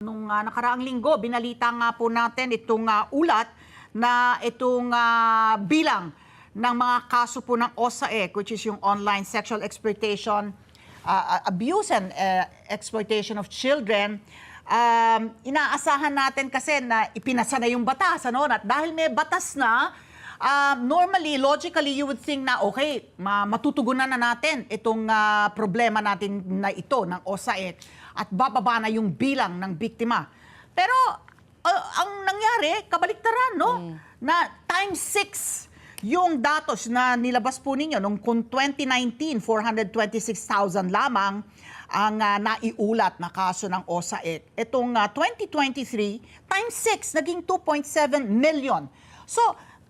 Nung nakaraang linggo, binalita nga po natin itong ulat na itong bilang ng mga kaso po ng OSAEC, which is yung online sexual exploitation, abuse and exploitation of children. Inaasahan natin kasi na ipinasa na yung batas, ano? At dahil may batas na, normally, logically, you would think na okay, matutugunan na natin itong problema natin na ito ng OSAEC at bababa na yung bilang ng biktima. Pero ang nangyari, kabaliktaran, no? Na times 6 yung datos na nilabas po ninyo nung 2019, 426,000 lamang ang naiulat na kaso ng OSAEC. Itong 2023, times 6, naging 2.7 million. So,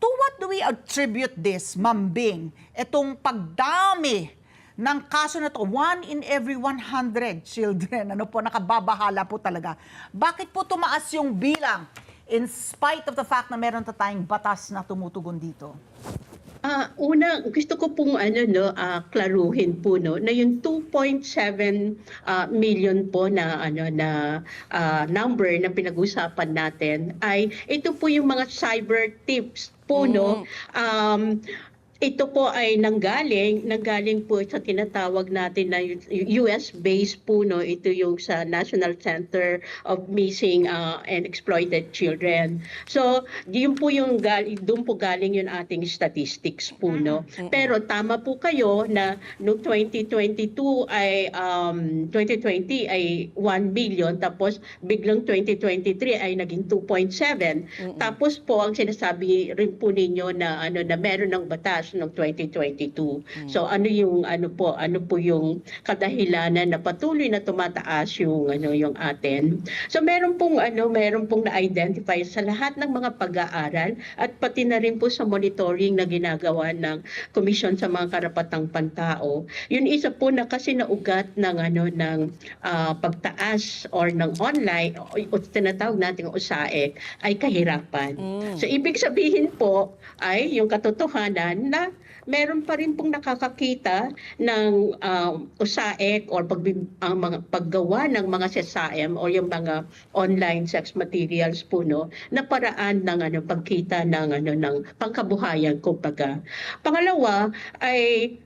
to what do we attribute this, Ma'am Bing? Itong pagdami ng kaso na to, 1 in every 100 children, ano po, nakababahala po talaga. Bakit po tumaas yung bilang in spite of the fact na meron tayong batas na tumutugon dito? Una, gusto ko pong klaruhin po na yung 2.7 million po na number na pinag-usapan natin ay ito po yung mga cyber tips po ito po ay nanggaling po sa tinatawag natin na US-based po, ito yung sa National Center of Missing and Exploited Children. So, yun po yung doon po galing yung ating statistics po, Pero tama po kayo na noong 2022 ay 2020 ay 1 million, tapos biglang 2023 ay naging 2.7. Tapos po ang sinasabi rin po ninyo na na meron ng batas ng 2022. So ano po yung kadahilanan na patuloy na tumataas yung yung atin. So meron pong na-identify sa lahat ng mga pag-aaral at pati na rin po sa monitoring na ginagawa ng Komisyon sa mga Karapatang Pantao. Yun isa po na kasi naugat ng pagtaas or ng online o tinatawag nating USAEC ay kahirapan. So ibig sabihin po ay yung katotohanan na meron pa rin pong nakakakita ng USAEC or paggawa ng mga SESAEM o yung mga online sex materials po na paraan ng pagkita ng pangkabuhayan kumbaga. Pangalawa ay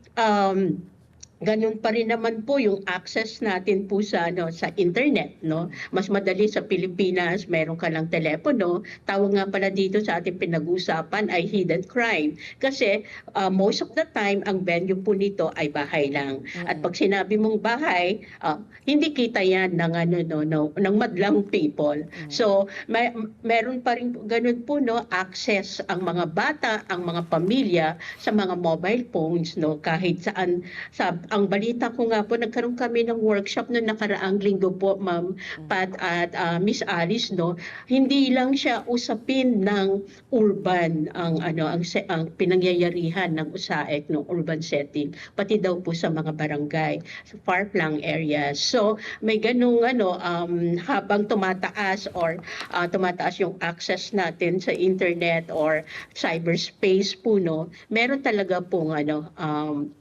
ganun pa rin naman po yung access natin po sa internet, Mas madali sa Pilipinas, meron ka lang telepono. Tawag nga pala dito sa ating pinag-usapan ay hidden crime. Kasi most of the time, ang venue po nito ay bahay lang. At pag sinabi mong bahay, hindi kita yan ng madlang people. So, meron pa rin ganun po, access ang mga bata, ang mga pamilya sa mga mobile phones, kahit saan ang balita ko nga po, nagkaroon kami ng workshop noong nakaraang linggo po, Ma'am Pat at Miss Alice, hindi lang siya usapin ng urban ang pinangyayarihan ng USAEC ng urban setting, pati daw po sa mga barangay, sa far-flung areas. So may ganung habang tumataas yung access natin sa internet or cyberspace po, meron talaga pong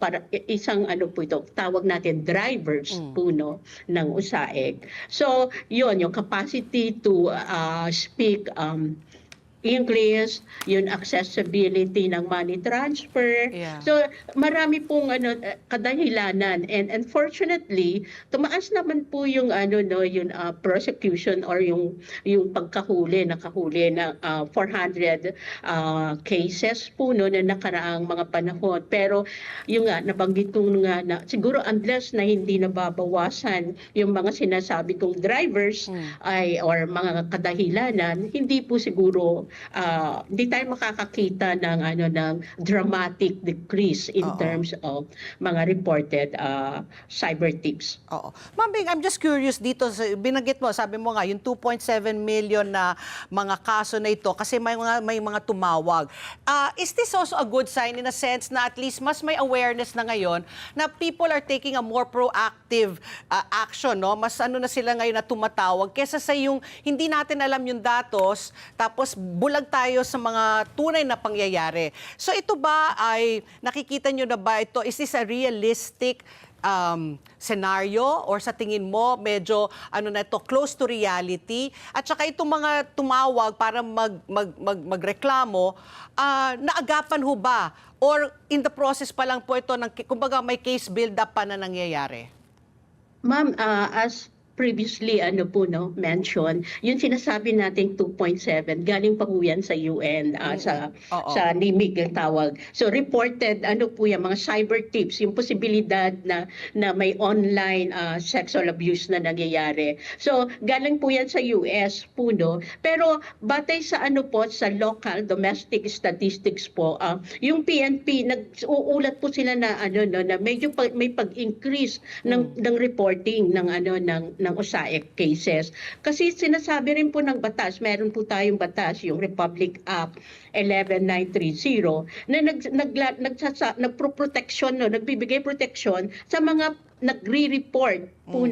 para isang po ito, tawag natin drivers po ng USAEC. So, yun, yung capacity to speak English, yung accessibility ng money transfer. Yeah. So, marami pong kadahilanan, and unfortunately, tumaas naman po yung yung prosecution or yung nakahuli na 400 cases po na nakaraang mga panahon. Pero yung nabanggit kong na siguro unless na hindi nababawasan yung mga sinasabi kong drivers or mga kadahilanan, hindi po siguro hindi tayo makakakita ng dramatic decrease in terms of mga reported cyber tips. Oo. Ma'am Bing, I'm just curious dito, binanggit mo, sabi mo nga, yung 2.7 million na mga kaso na ito, kasi may mga tumawag. Is this also a good sign in a sense na at least mas may awareness na ngayon na people are taking a more proactive action, Mas na sila ngayon na tumatawag kesa sa yung hindi natin alam yung datos, tapos bulag tayo sa mga tunay na pangyayari. So ito ba ay, nakikita nyo na ba ito, is this a realistic scenario, or sa tingin mo medyo ano na ito, close to reality? At saka itong mga tumawag para magreklamo, naagapan ho ba? Or in the process pa lang po ito, kumbaga may case build-up pa na nangyayari? Ma'am, as previously mention, yung sinasabi nating 2.7 galing pa po yan sa UN, Oo. sa NIMIG ang tawag. So reported po yan, mga cyber tips, yung posibilidad na may online sexual abuse na nangyayari. So galing po yan sa US po, no. Pero batay sa sa local domestic statistics po, yung PNP nag-uulat po sila na na medyo may pag-increase ng reporting ng OSAEC cases. Kasi sinasabi rin po ng batas, meron po tayong batas, yung Republic Act 11930, na nagproproteksyon, nagbibigay proteksyon sa mga nagre-report po,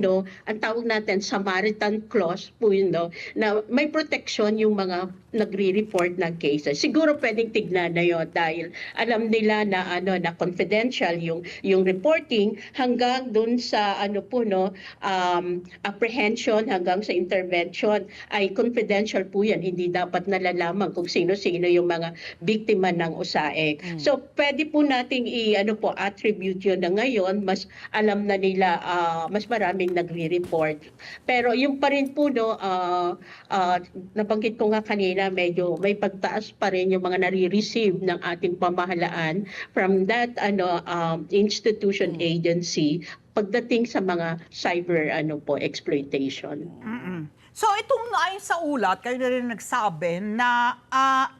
ang tawag natin Samaritan Clause po na may protection yung mga nagre-report ng cases. Siguro pwedeng tignan na yun dahil alam nila na na confidential yung reporting hanggang dun sa apprehension hanggang sa intervention ay confidential po yan. Hindi dapat nalalaman kung sino-sino yung mga biktima ng OSAEC. So pwede po nating attribute yun na ngayon mas alam na nila, mas maraming nagre-report. Pero yung pa rin po nabanggit ko nga kanina, medyo may pagtaas pa rin yung mga nare-receive ng ating pamahalaan from that institution agency pagdating sa mga cyber exploitation. So itong ayon sa ulat, kayo na rin nagsabi na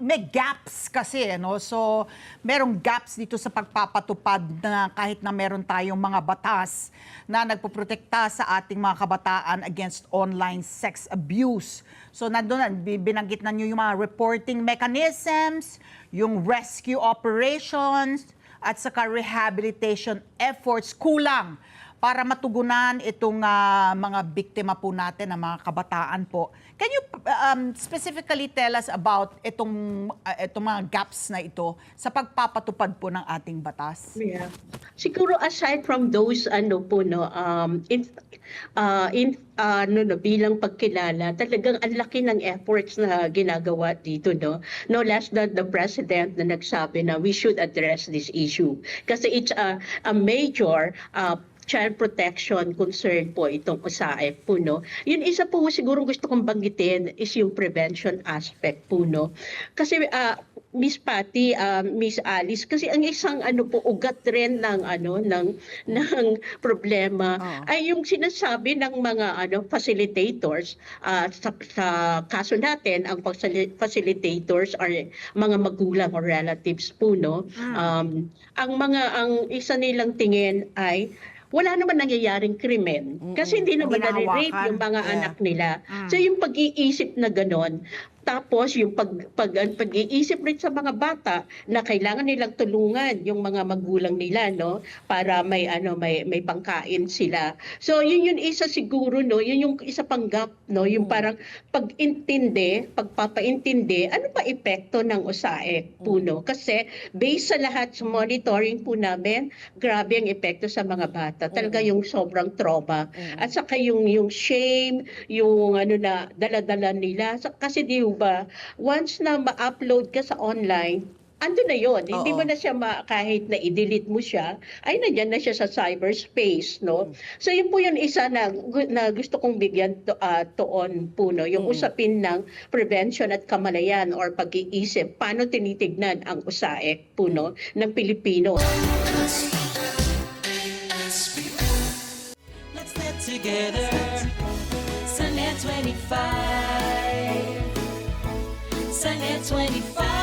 may gaps kasi, So merong gaps dito sa pagpapatupad na kahit na meron tayong mga batas na nagpoprotekta sa ating mga kabataan against online sex abuse. So nandun, binanggit na nyo yung mga reporting mechanisms, yung rescue operations, at saka rehabilitation efforts kulang para matugunan itong mga biktima po natin, ng mga kabataan po. Can you specifically tell us about itong mga gaps na ito sa pagpapatupad po ng ating batas? Yeah. Siguro aside from those bilang pagkilala, talagang ang laki ng efforts na ginagawa dito, no less than the president na nagsabi na we should address this issue kasi it's a major child protection concern po itong OSAEC po, Yun isa po siguro gusto kong banggitin is yung prevention aspect po, Kasi Miss Patty, Miss Alice, kasi ang isang ugat rin ng problema ay yung sinasabi ng mga facilitators, sa kaso natin ang facilitators are mga magulang or relatives po, ang isa nilang tingin ay wala naman nangyayaring krimen kasi hindi naman nare-rape yung mga anak nila. So yung pag-iisip na ganon, tapos yung pag-iisip rin sa mga bata na kailangan nilang tulungan yung mga magulang nila, para may pangkain sila. So yun isa siguro, yun yung isa pang gap, yung parang pagpapaintindi, ano pa epekto ng OSAEC po, Kasi based sa lahat sa monitoring po namin, grabe ang epekto sa mga bata. Talaga yung sobrang trauma. At saka yung shame, yung na dala-dala nila. Kasi di ba, once na ma-upload ka sa online, ando na yon. Hindi mo na siya kahit na i-delete mo siya, ay nandiyan na siya sa cyberspace, So yun po yung isa na gusto kong bigyan tuon po, yung usapin ng prevention at kamalayan or pag-iisip, paano tinitignan ang OSAEC po, ng Pilipino. Let's get together. Sunday 25. Sunday 25.